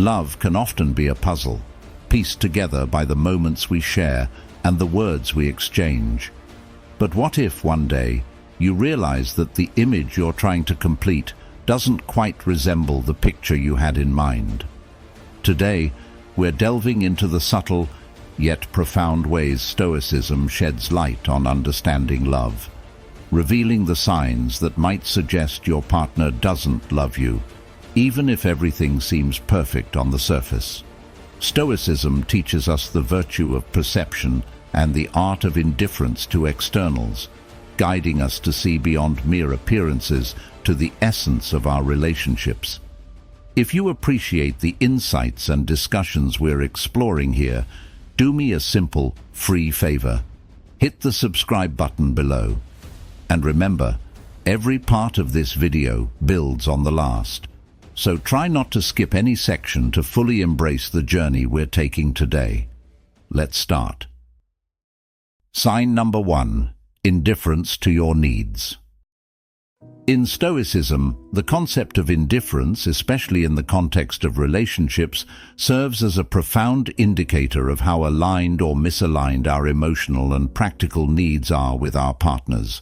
Love can often be a puzzle, pieced together by the moments we share and the words we exchange. But what if one day you realize that the image you're trying to complete doesn't quite resemble the picture you had in mind? Today, we're delving into the subtle yet profound ways Stoicism sheds light on understanding love, revealing the signs that might suggest your partner doesn't love you, even if everything seems perfect on the surface. Stoicism teaches us the virtue of perception and the art of indifference to externals, guiding us to see beyond mere appearances to the essence of our relationships. If you appreciate the insights and discussions we're exploring here, do me a simple, free favor. Hit the subscribe button below. And remember, every part of this video builds on the last. So try not to skip any section to fully embrace the journey we're taking today. Let's start. Sign number 1. Indifference to your needs. In Stoicism, the concept of indifference, especially in the context of relationships, serves as a profound indicator of how aligned or misaligned our emotional and practical needs are with our partners.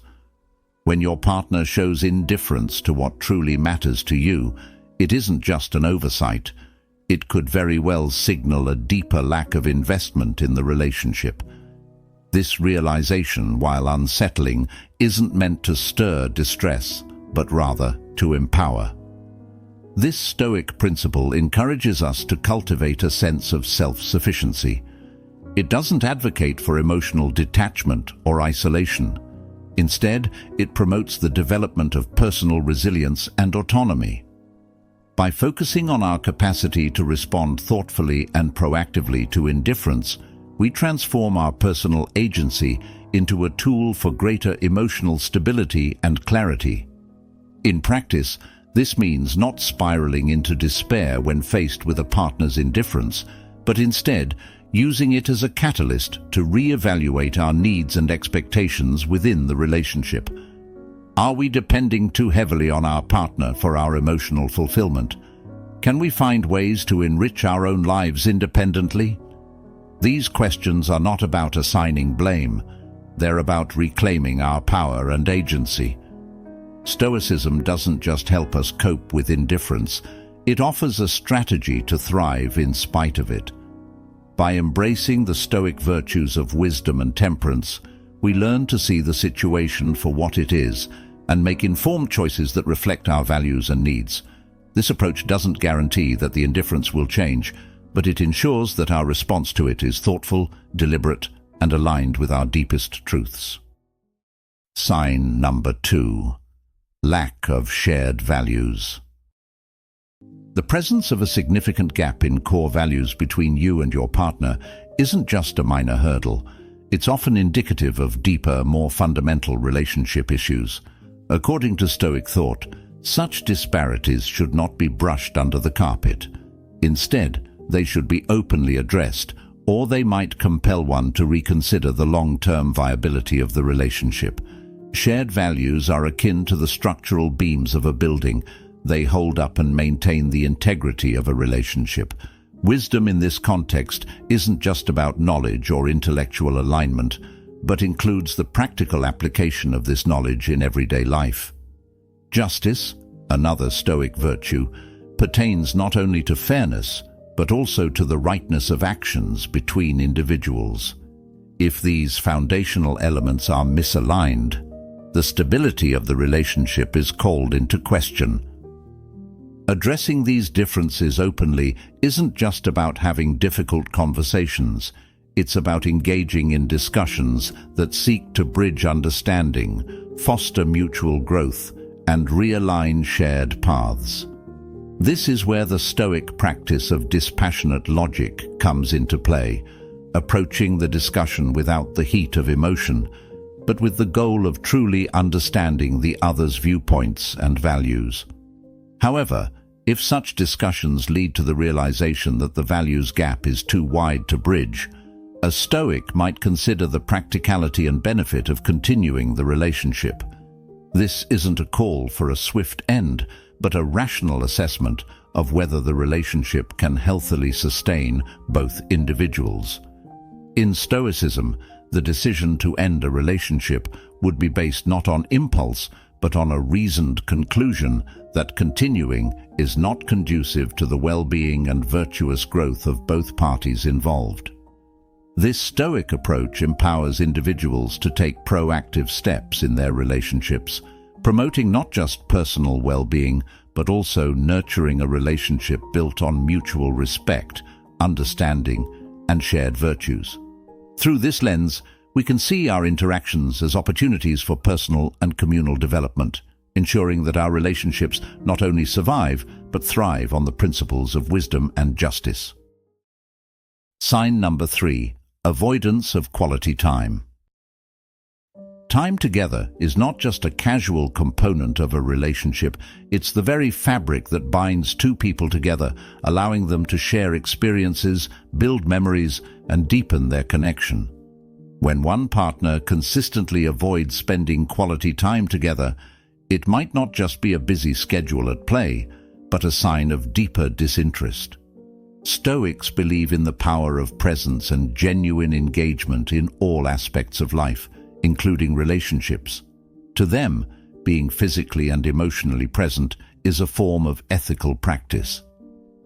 When your partner shows indifference to what truly matters to you, it isn't just an oversight. It could very well signal a deeper lack of investment in the relationship. This realization, while unsettling, isn't meant to stir distress, but rather to empower. This Stoic principle encourages us to cultivate a sense of self-sufficiency. It doesn't advocate for emotional detachment or isolation. Instead, it promotes the development of personal resilience and autonomy. By focusing on our capacity to respond thoughtfully and proactively to indifference, we transform our personal agency into a tool for greater emotional stability and clarity. In practice, this means not spiraling into despair when faced with a partner's indifference, but instead using it as a catalyst to re-evaluate our needs and expectations within the relationship. Are we depending too heavily on our partner for our emotional fulfillment? Can we find ways to enrich our own lives independently? These questions are not about assigning blame. They're about reclaiming our power and agency. Stoicism doesn't just help us cope with indifference, it offers a strategy to thrive in spite of it. By embracing the Stoic virtues of wisdom and temperance, we learn to see the situation for what it is and make informed choices that reflect our values and needs. This approach doesn't guarantee that the indifference will change, but it ensures that our response to it is thoughtful, deliberate, and aligned with our deepest truths. Sign number 2. Lack of shared values. The presence of a significant gap in core values between you and your partner isn't just a minor hurdle. It's often indicative of deeper, more fundamental relationship issues. According to Stoic thought, such disparities should not be brushed under the carpet. Instead, they should be openly addressed, or they might compel one to reconsider the long-term viability of the relationship. Shared values are akin to the structural beams of a building. They hold up and maintain the integrity of a relationship. Wisdom in this context isn't just about knowledge or intellectual alignment, but includes the practical application of this knowledge in everyday life. Justice, another Stoic virtue, pertains not only to fairness, but also to the rightness of actions between individuals. If these foundational elements are misaligned, the stability of the relationship is called into question. Addressing these differences openly isn't just about having difficult conversations. It's about engaging in discussions that seek to bridge understanding, foster mutual growth, and realign shared paths. This is where the Stoic practice of dispassionate logic comes into play, approaching the discussion without the heat of emotion, but with the goal of truly understanding the other's viewpoints and values. However, if such discussions lead to the realization that the values gap is too wide to bridge, a Stoic might consider the practicality and benefit of continuing the relationship. This isn't a call for a swift end, but a rational assessment of whether the relationship can healthily sustain both individuals. In Stoicism, the decision to end a relationship would be based not on impulse, but on a reasoned conclusion that continuing is not conducive to the well-being and virtuous growth of both parties involved. This Stoic approach empowers individuals to take proactive steps in their relationships, promoting not just personal well-being, but also nurturing a relationship built on mutual respect, understanding, and shared virtues. Through this lens, we can see our interactions as opportunities for personal and communal development, ensuring that our relationships not only survive, but thrive on the principles of wisdom and justice. Sign number 3. Avoidance of quality time. Time together is not just a casual component of a relationship, it's the very fabric that binds two people together, allowing them to share experiences, build memories, and deepen their connection. When one partner consistently avoids spending quality time together, it might not just be a busy schedule at play, but a sign of deeper disinterest. Stoics believe in the power of presence and genuine engagement in all aspects of life, including relationships. To them, being physically and emotionally present is a form of ethical practice,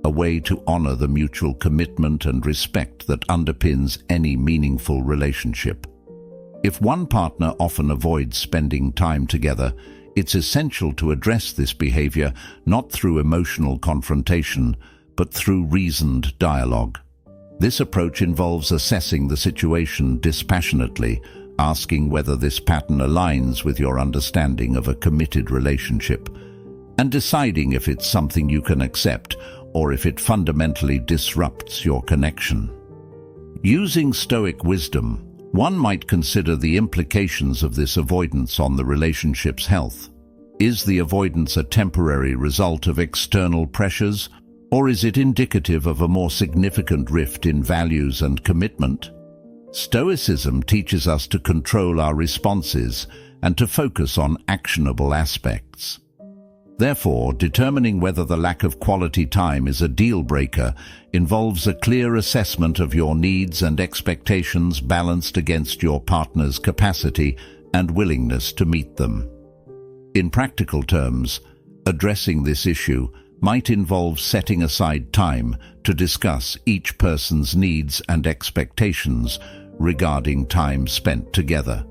a way to honor the mutual commitment and respect that underpins any meaningful relationship. If one partner often avoids spending time together, it's essential to address this behavior not through emotional confrontation, but through reasoned dialogue. This approach involves assessing the situation dispassionately, asking whether this pattern aligns with your understanding of a committed relationship, and deciding if it's something you can accept or if it fundamentally disrupts your connection. Using Stoic wisdom, one might consider the implications of this avoidance on the relationship's health. Is the avoidance a temporary result of external pressures, or is it indicative of a more significant rift in values and commitment? Stoicism teaches us to control our responses and to focus on actionable aspects. Therefore, determining whether the lack of quality time is a deal-breaker involves a clear assessment of your needs and expectations balanced against your partner's capacity and willingness to meet them. In practical terms, addressing this issue might involve setting aside time to discuss each person's needs and expectations regarding time spent together.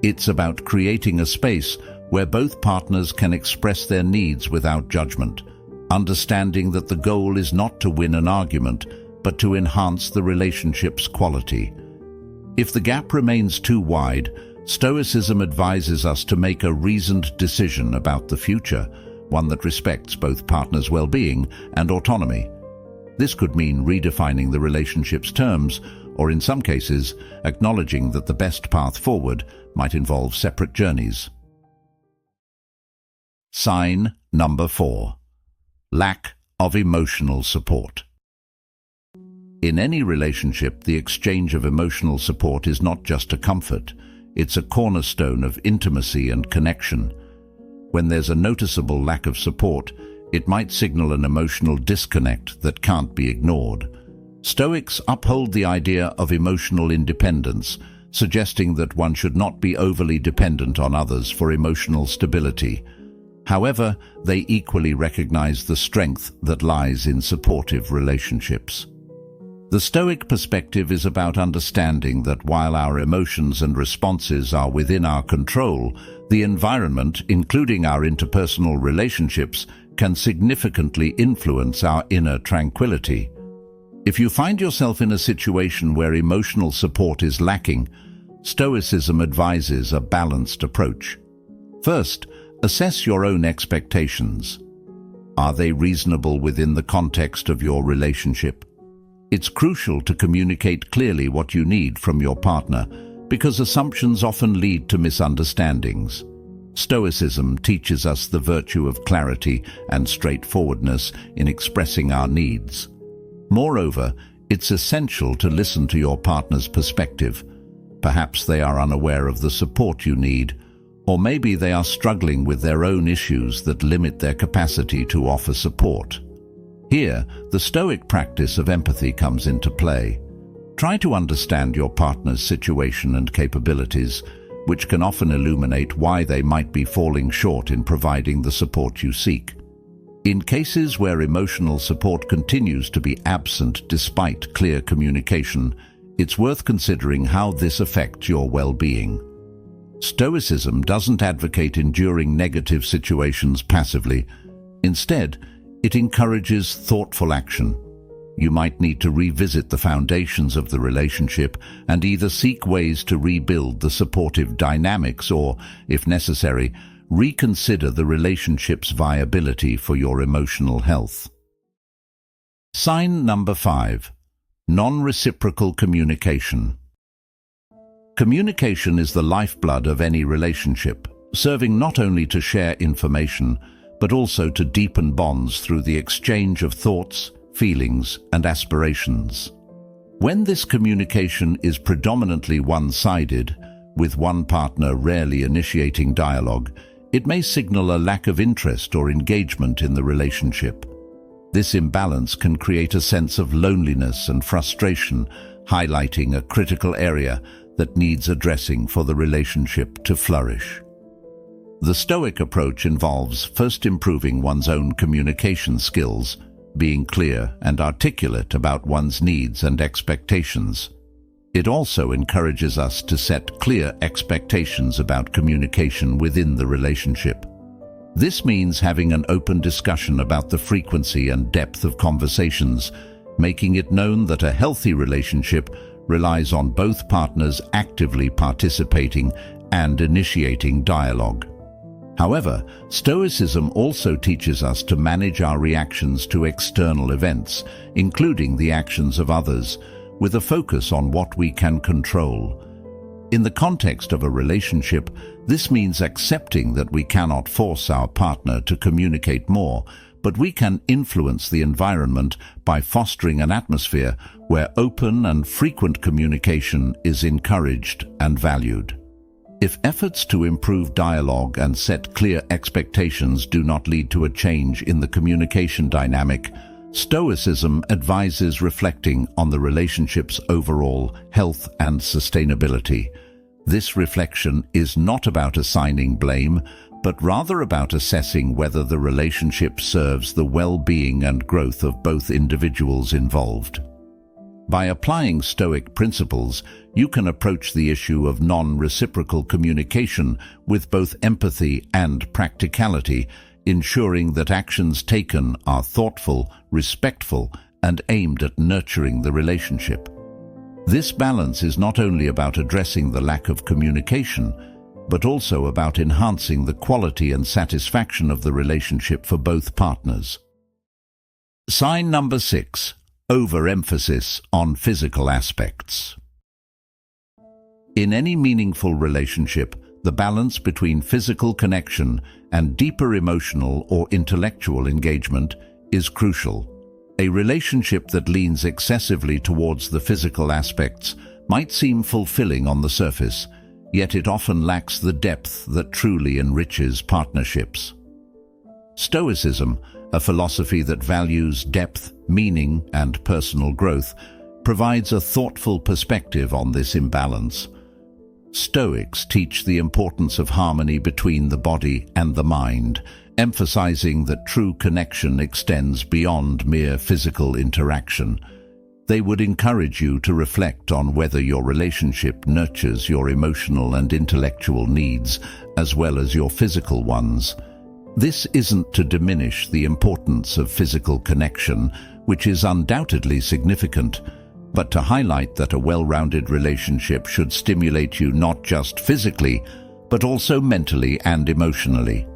It's about creating a space where both partners can express their needs without judgment, understanding that the goal is not to win an argument, but to enhance the relationship's quality. If the gap remains too wide, Stoicism advises us to make a reasoned decision about the future, one that respects both partners' well-being and autonomy. This could mean redefining the relationship's terms, or in some cases, acknowledging that the best path forward might involve separate journeys. Sign number 4. Lack of emotional support. In any relationship, the exchange of emotional support is not just a comfort, it's a cornerstone of intimacy and connection. When there's a noticeable lack of support, it might signal an emotional disconnect that can't be ignored. Stoics uphold the idea of emotional independence, suggesting that one should not be overly dependent on others for emotional stability. However, they equally recognize the strength that lies in supportive relationships. The Stoic perspective is about understanding that while our emotions and responses are within our control, the environment, including our interpersonal relationships, can significantly influence our inner tranquility. If you find yourself in a situation where emotional support is lacking, Stoicism advises a balanced approach. First, assess your own expectations. Are they reasonable within the context of your relationship? It's crucial to communicate clearly what you need from your partner, because assumptions often lead to misunderstandings. Stoicism teaches us the virtue of clarity and straightforwardness in expressing our needs. Moreover, it's essential to listen to your partner's perspective. Perhaps they are unaware of the support you need, Or maybe they are struggling with their own issues that limit their capacity to offer support. Here, the Stoic practice of empathy comes into play. Try to understand your partner's situation and capabilities, which can often illuminate why they might be falling short in providing the support you seek. In cases where emotional support continues to be absent despite clear communication, it's worth considering how this affects your well-being. Stoicism doesn't advocate enduring negative situations passively. Instead, it encourages thoughtful action. You might need to revisit the foundations of the relationship and either seek ways to rebuild the supportive dynamics or, if necessary, reconsider the relationship's viability for your emotional health. Sign number 5. Non-reciprocal communication. Communication is the lifeblood of any relationship, serving not only to share information, but also to deepen bonds through the exchange of thoughts, feelings, and aspirations. When this communication is predominantly one-sided, with one partner rarely initiating dialogue, it may signal a lack of interest or engagement in the relationship. This imbalance can create a sense of loneliness and frustration, highlighting a critical area that needs addressing for the relationship to flourish. The Stoic approach involves first improving one's own communication skills, being clear and articulate about one's needs and expectations. It also encourages us to set clear expectations about communication within the relationship. This means having an open discussion about the frequency and depth of conversations, making it known that a healthy relationship relies on both partners actively participating and initiating dialogue. However, Stoicism also teaches us to manage our reactions to external events, including the actions of others, with a focus on what we can control. In the context of a relationship, this means accepting that we cannot force our partner to communicate more, but we can influence the environment by fostering an atmosphere where open and frequent communication is encouraged and valued. If efforts to improve dialogue and set clear expectations do not lead to a change in the communication dynamic, Stoicism advises reflecting on the relationship's overall health and sustainability. This reflection is not about assigning blame, but rather about assessing whether the relationship serves the well-being and growth of both individuals involved. By applying Stoic principles, you can approach the issue of non-reciprocal communication with both empathy and practicality, ensuring that actions taken are thoughtful, respectful, and aimed at nurturing the relationship. This balance is not only about addressing the lack of communication, but also about enhancing the quality and satisfaction of the relationship for both partners. Sign number 6. Overemphasis on physical aspects. In any meaningful relationship, the balance between physical connection and deeper emotional or intellectual engagement is crucial. A relationship that leans excessively towards the physical aspects might seem fulfilling on the surface, yet it often lacks the depth that truly enriches partnerships. Stoicism, a philosophy that values depth, meaning, and personal growth, provides a thoughtful perspective on this imbalance. Stoics teach the importance of harmony between the body and the mind, emphasizing that true connection extends beyond mere physical interaction. They would encourage you to reflect on whether your relationship nurtures your emotional and intellectual needs, as well as your physical ones. This isn't to diminish the importance of physical connection, which is undoubtedly significant, but to highlight that a well-rounded relationship should stimulate you not just physically, but also mentally and emotionally.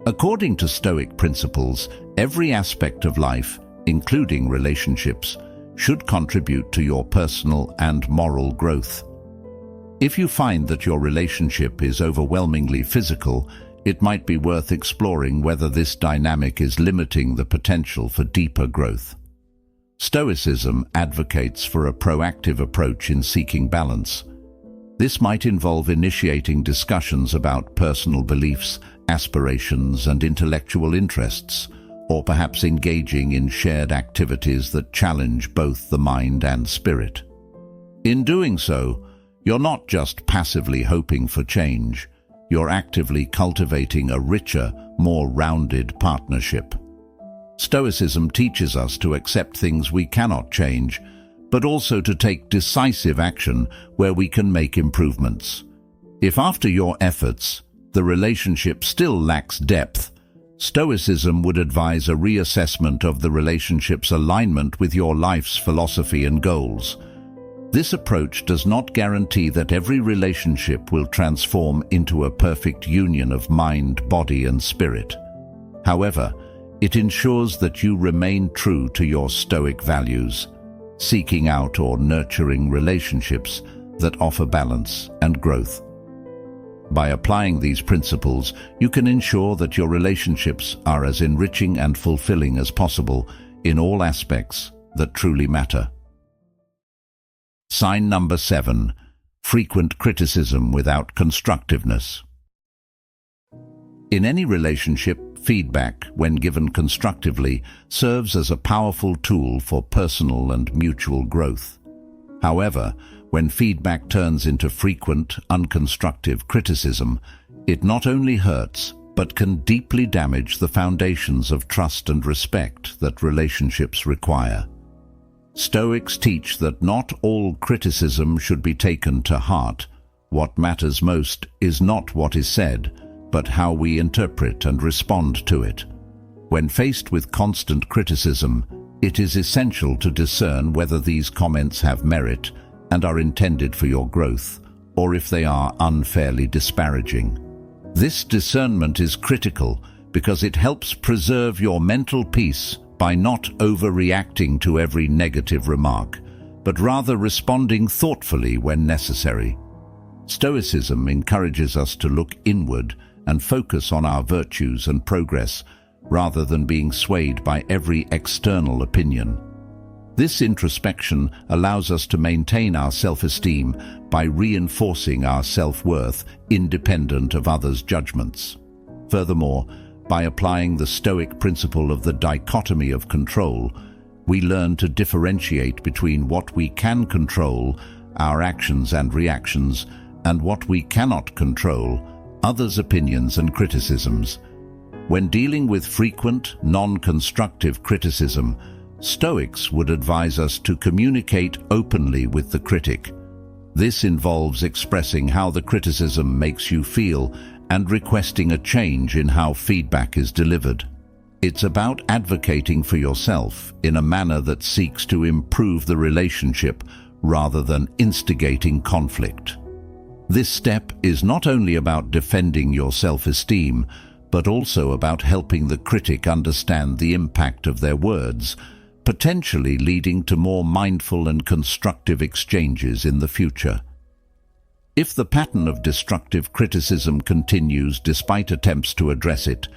According to Stoic principles, every aspect of life, including relationships, should contribute to your personal and moral growth. If you find that your relationship is overwhelmingly physical, it might be worth exploring whether this dynamic is limiting the potential for deeper growth. Stoicism advocates for a proactive approach in seeking balance. This might involve initiating discussions about personal beliefs, aspirations, and intellectual interests, or perhaps engaging in shared activities that challenge both the mind and spirit. In doing so, you're not just passively hoping for change, you're actively cultivating a richer, more rounded partnership. Stoicism teaches us to accept things we cannot change, but also to take decisive action where we can make improvements. If after your efforts, the relationship still lacks depth, Stoicism would advise a reassessment of the relationship's alignment with your life's philosophy and goals. This approach does not guarantee that every relationship will transform into a perfect union of mind, body, and spirit. However, it ensures that you remain true to your Stoic values, seeking out or nurturing relationships that offer balance and growth. By applying these principles, you can ensure that your relationships are as enriching and fulfilling as possible in all aspects that truly matter. Sign number 7. Frequent criticism without constructiveness. In any relationship, feedback, when given constructively, serves as a powerful tool for personal and mutual growth. However, when feedback turns into frequent, unconstructive criticism, it not only hurts, but can deeply damage the foundations of trust and respect that relationships require. Stoics teach that not all criticism should be taken to heart. What matters most is not what is said, but how we interpret and respond to it. When faced with constant criticism, it is essential to discern whether these comments have merit and are intended for your growth, or if they are unfairly disparaging. This discernment is critical because it helps preserve your mental peace by not overreacting to every negative remark, but rather responding thoughtfully when necessary. Stoicism encourages us to look inward and focus on our virtues and progress, rather than being swayed by every external opinion. This introspection allows us to maintain our self-esteem by reinforcing our self-worth independent of others' judgments. Furthermore, by applying the Stoic principle of the dichotomy of control, we learn to differentiate between what we can control, our actions and reactions, and what we cannot control, others' opinions and criticisms. When dealing with frequent, non-constructive criticism, Stoics would advise us to communicate openly with the critic. This involves expressing how the criticism makes you feel and requesting a change in how feedback is delivered. It's about advocating for yourself in a manner that seeks to improve the relationship rather than instigating conflict. This step is not only about defending your self-esteem, but also about helping the critic understand the impact of their words, potentially leading to more mindful and constructive exchanges in the future. If the pattern of destructive criticism continues despite attempts to address it,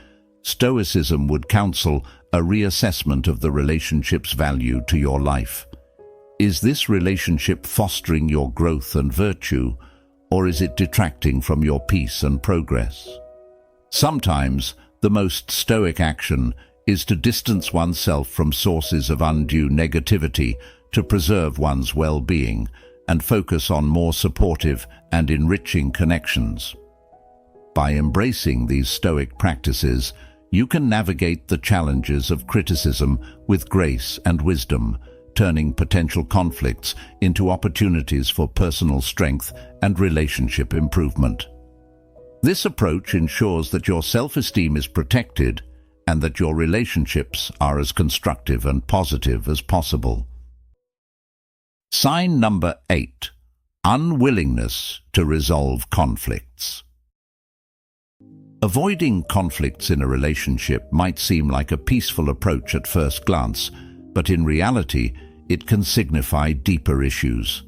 Stoicism would counsel a reassessment of the relationship's value to your life. Is this relationship fostering your growth and virtue, or is it detracting from your peace and progress? Sometimes, the most Stoic action is to distance oneself from sources of undue negativity to preserve one's well-being and focus on more supportive and enriching connections. By embracing these Stoic practices, you can navigate the challenges of criticism with grace and wisdom, turning potential conflicts into opportunities for personal strength and relationship improvement. This approach ensures that your self-esteem is protected and that your relationships are as constructive and positive as possible. Sign number 8. Unwillingness to resolve conflicts. Avoiding conflicts in a relationship might seem like a peaceful approach at first glance, but in reality, it can signify deeper issues.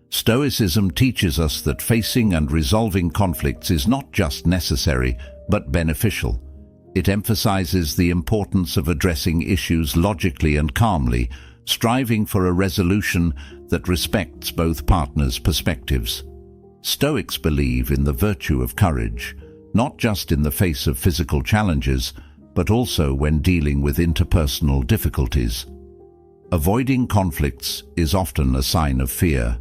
Stoicism teaches us that facing and resolving conflicts is not just necessary, but beneficial. It emphasizes the importance of addressing issues logically and calmly, striving for a resolution that respects both partners' perspectives. Stoics believe in the virtue of courage, not just in the face of physical challenges, but also when dealing with interpersonal difficulties. Avoiding conflicts is often a sign of fear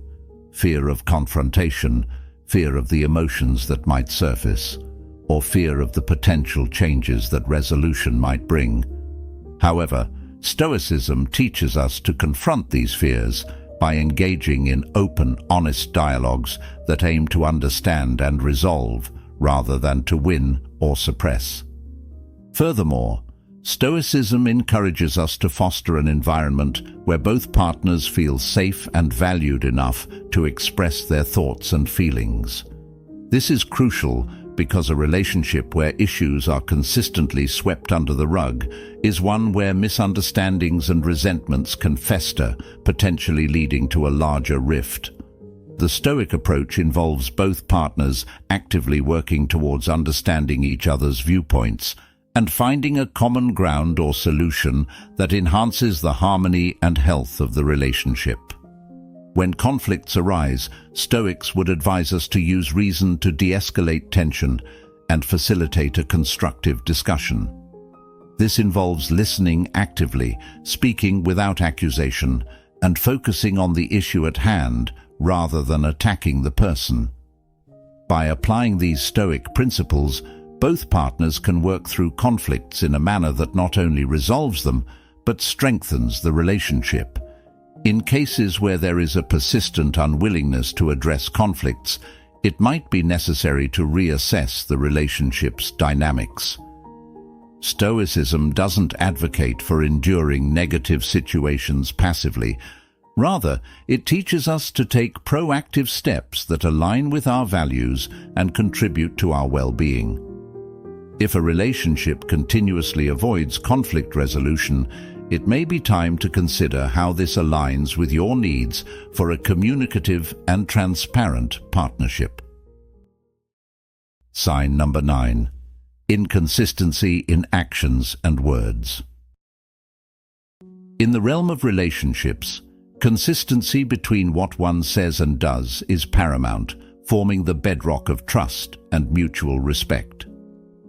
of confrontation, fear of the emotions that might surface, or fear of the potential changes that resolution might bring. However, Stoicism teaches us to confront these fears by engaging in open, honest dialogues that aim to understand and resolve, rather than to win or suppress. Furthermore, Stoicism encourages us to foster an environment where both partners feel safe and valued enough to express their thoughts and feelings. This is crucial because a relationship where issues are consistently swept under the rug is one where misunderstandings and resentments can fester, potentially leading to a larger rift. The Stoic approach involves both partners actively working towards understanding each other's viewpoints and finding a common ground or solution that enhances the harmony and health of the relationship. When conflicts arise, Stoics would advise us to use reason to de-escalate tension and facilitate a constructive discussion. This involves listening actively, speaking without accusation, and focusing on the issue at hand rather than attacking the person. By applying these Stoic principles, both partners can work through conflicts in a manner that not only resolves them, but strengthens the relationship. In cases where there is a persistent unwillingness to address conflicts, it might be necessary to reassess the relationship's dynamics. Stoicism doesn't advocate for enduring negative situations passively. Rather, it teaches us to take proactive steps that align with our values and contribute to our well-being. If a relationship continuously avoids conflict resolution, it may be time to consider how this aligns with your needs for a communicative and transparent partnership. Sign number 9. Inconsistency in actions and words. In the realm of relationships, consistency between what one says and does is paramount, forming the bedrock of trust and mutual respect.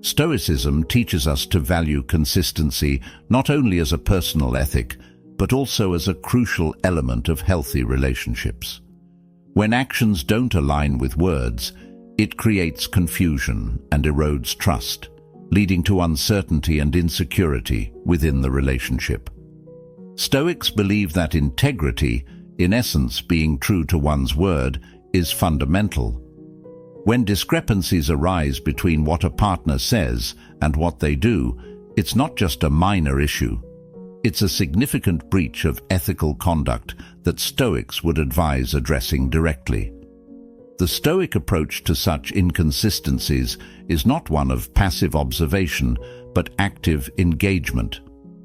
Stoicism teaches us to value consistency not only as a personal ethic, but also as a crucial element of healthy relationships. When actions don't align with words, it creates confusion and erodes trust, leading to uncertainty and insecurity within the relationship. Stoics believe that integrity, in essence being true to one's word, is fundamental. When discrepancies arise between what a partner says and what they do, it's not just a minor issue. It's a significant breach of ethical conduct that Stoics would advise addressing directly. The Stoic approach to such inconsistencies is not one of passive observation, but active engagement.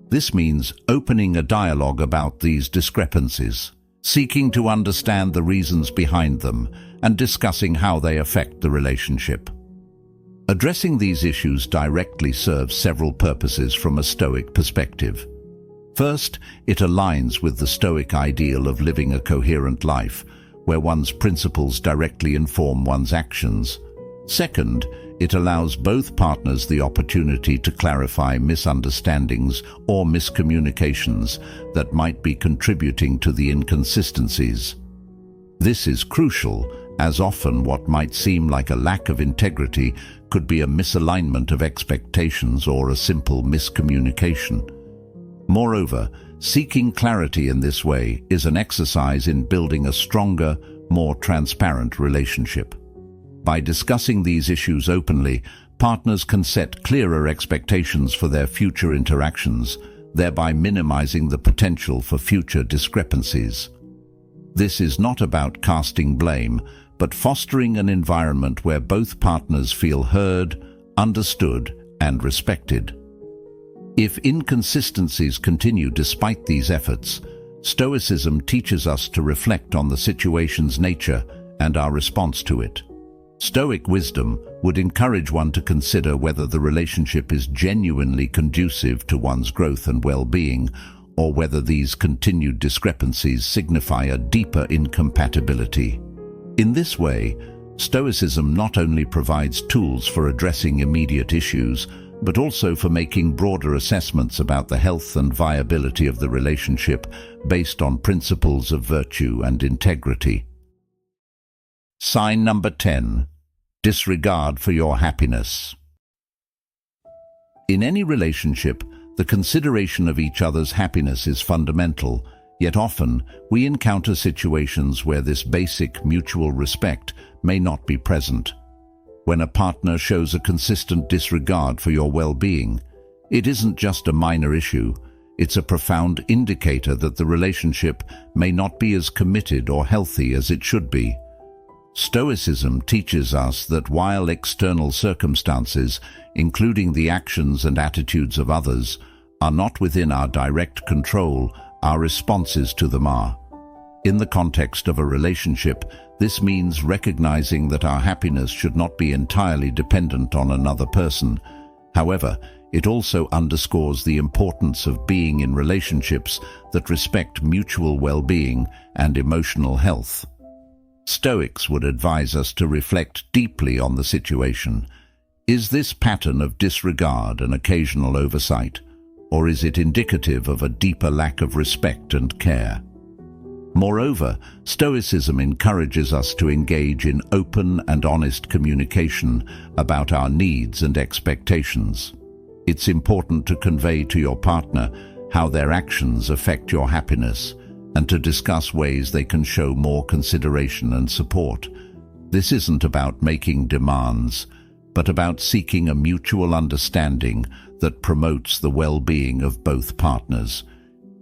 This means opening a dialogue about these discrepancies, seeking to understand the reasons behind them, and discussing how they affect the relationship. Addressing these issues directly serves several purposes from a Stoic perspective. First, it aligns with the Stoic ideal of living a coherent life, where one's principles directly inform one's actions. Second, it allows both partners the opportunity to clarify misunderstandings or miscommunications that might be contributing to the inconsistencies. This is crucial, as often what might seem like a lack of integrity could be a misalignment of expectations or a simple miscommunication. Moreover, seeking clarity in this way is an exercise in building a stronger, more transparent relationship. By discussing these issues openly, partners can set clearer expectations for their future interactions, thereby minimizing the potential for future discrepancies. This is not about casting blame, but fostering an environment where both partners feel heard, understood, and respected. If inconsistencies continue despite these efforts, Stoicism teaches us to reflect on the situation's nature and our response to it. Stoic wisdom would encourage one to consider whether the relationship is genuinely conducive to one's growth and well-being, or whether these continued discrepancies signify a deeper incompatibility. In this way, Stoicism not only provides tools for addressing immediate issues, but also for making broader assessments about the health and viability of the relationship based on principles of virtue and integrity. Sign number 10. Disregard for your happiness. In any relationship, the consideration of each other's happiness is fundamental, yet often we encounter situations where this basic mutual respect may not be present. When a partner shows a consistent disregard for your well-being, it isn't just a minor issue, it's a profound indicator that the relationship may not be as committed or healthy as it should be. Stoicism teaches us that while external circumstances, including the actions and attitudes of others, are not within our direct control, our responses to them are. In the context of a relationship, this means recognizing that our happiness should not be entirely dependent on another person. However, it also underscores the importance of being in relationships that respect mutual well-being and emotional health. Stoics would advise us to reflect deeply on the situation. Is this pattern of disregard an occasional oversight, or is it indicative of a deeper lack of respect and care? Moreover, Stoicism encourages us to engage in open and honest communication about our needs and expectations. It's important to convey to your partner how their actions affect your happiness, and to discuss ways they can show more consideration and support. This isn't about making demands, but about seeking a mutual understanding that promotes the well-being of both partners.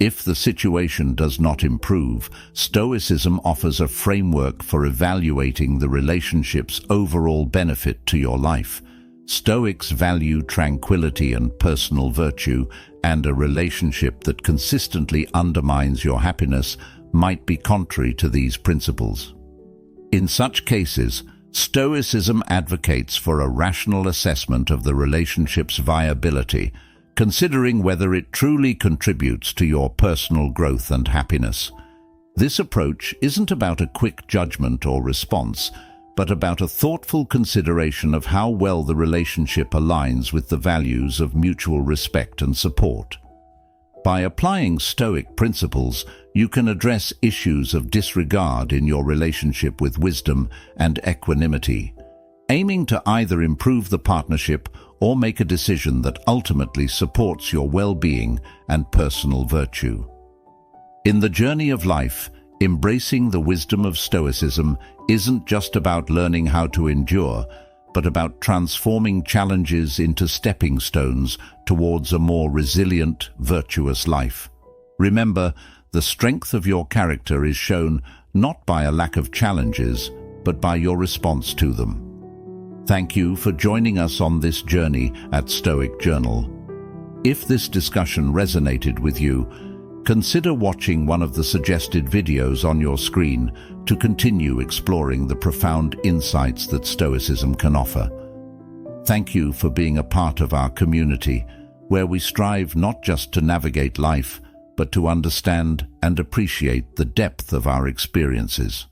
If the situation does not improve, Stoicism offers a framework for evaluating the relationship's overall benefit to your life. Stoics value tranquility and personal virtue, and a relationship that consistently undermines your happiness might be contrary to these principles. In such cases, Stoicism advocates for a rational assessment of the relationship's viability, considering whether it truly contributes to your personal growth and happiness. This approach isn't about a quick judgment or response, but about a thoughtful consideration of how well the relationship aligns with the values of mutual respect and support. By applying Stoic principles, you can address issues of disregard in your relationship with wisdom and equanimity, aiming to either improve the partnership or make a decision that ultimately supports your well-being and personal virtue. In the journey of life, embracing the wisdom of Stoicism isn't just about learning how to endure, but about transforming challenges into stepping stones towards a more resilient, virtuous life. Remember, the strength of your character is shown not by a lack of challenges, but by your response to them. Thank you for joining us on this journey at Stoic Journal. If this discussion resonated with you, consider watching one of the suggested videos on your screen to continue exploring the profound insights that Stoicism can offer. Thank you for being a part of our community, where we strive not just to navigate life, but to understand and appreciate the depth of our experiences.